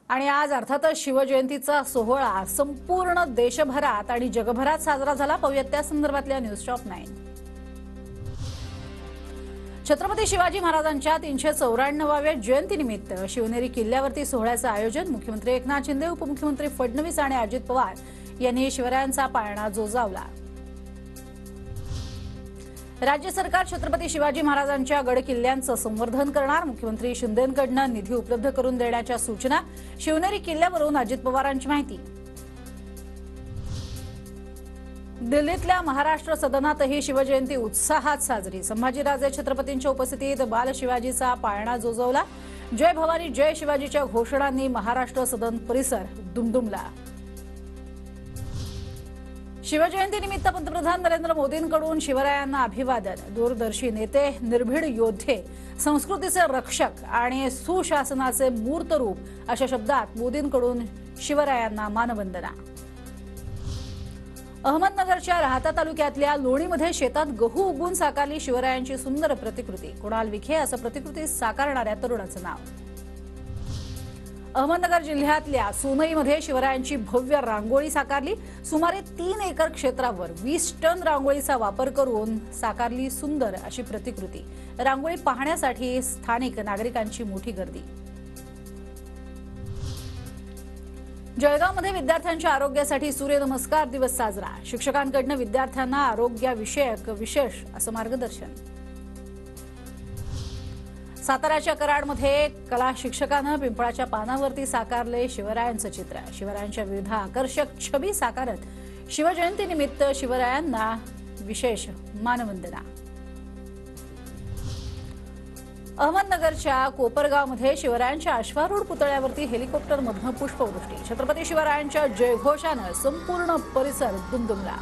आणि आज अर्थातच शिवजयंतीचा सोहळा संपूर्ण देशभरात आणि जगभरात साजरा झाला। पाहूयात त्या संदर्भातल्या न्यूज टॉप 9। छत्रपती शिवाजी महाराजांच्या 394व्या जयंतीनिमित्त शिवनेरी किल्ल्यावरती सोहळ्याचं आयोजन मुख्यमंत्री एकनाथ शिंदे, उपमुख्यमंत्री फडणवीस आणि अजित पवार यांनी शिवरायांचा पाळणा जोजावला। राज्य सरकार छत्रपती शिवाजी महाराजांच्या गड किल्ल्यांचं संवर्धन करणार, मुख्यमंत्री शिंदेंकडून निधी उपलब्ध करून देण्याच्या सूचना। शिवनेरी किल्ल्यावरून अजित पवारांची माहिती। दिल्लीतल्या महाराष्ट्र सदनातही शिवजयंती उत्साहात साजरी। संभाजीराजे छत्रपतींच्या उपस्थितीत बाल शिवाजीचा पाळणा जोजवला। जय भवानी जय शिवाजीच्या घोषणांनी महाराष्ट्र सदन परिसर दुमदुमला। शिवजयंतीनिमित्त पंतप्रधान नरेंद्र मोदींकडून शिवरायांना अभिवादन। दूरदर्शी नेते, निर्भीड योद्धे, संस्कृतीचे रक्षक आणि सुशासनाचे मूर्त रूप अशा शब्दात मोदींकडून शिवरायांना मानवंदना। अहमदनगरच्या राहाता तालुक्यातल्या लोणीमध्ये शेतात गहू उगवून साकारली शिवरायांची सुंदर प्रतिकृती। कुणाल विखे असं प्रतिकृती साकारणाऱ्या तरुणाचं नाव। अहमदनगर जिल्ह्यातल्या सोनईमध्ये शिवरायांची भव्य रांगोळी साकारली। सुमारे 3 एकर क्षेत्रावर 20 टन रांगोळीचा वापर करून साकारली सुंदर अशी प्रतिकृती। रांगोळी पाहण्यासाठी स्थानिक नागरिकांची मोठी गर्दी। जळगावमध्ये विद्यार्थ्यांच्या आरोग्यासाठी सूर्यनमस्कार दिवस साजरा। शिक्षकांकडून विद्यार्थ्यांना आरोग्यविषयक विशेष असं मार्गदर्शन। साताऱ्याच्या कराडमध्ये कला शिक्षकानं पिंपळाच्या पानावरती साकारले शिवरायांचं चित्र। शिवरायांच्या विविध आकर्षक छबी साकारत शिवजयंतीनिमित्त शिवरायांना विशेष मानवंदना। अहमदनगरच्या कोपरगावमध्ये शिवरायांच्या अश्वारूढ पुतळ्यावरती हेलिकॉप्टरमधून पुष्पवृष्टी। छत्रपती शिवरायांच्या जयघोषानं संपूर्ण परिसर दुमदुमला।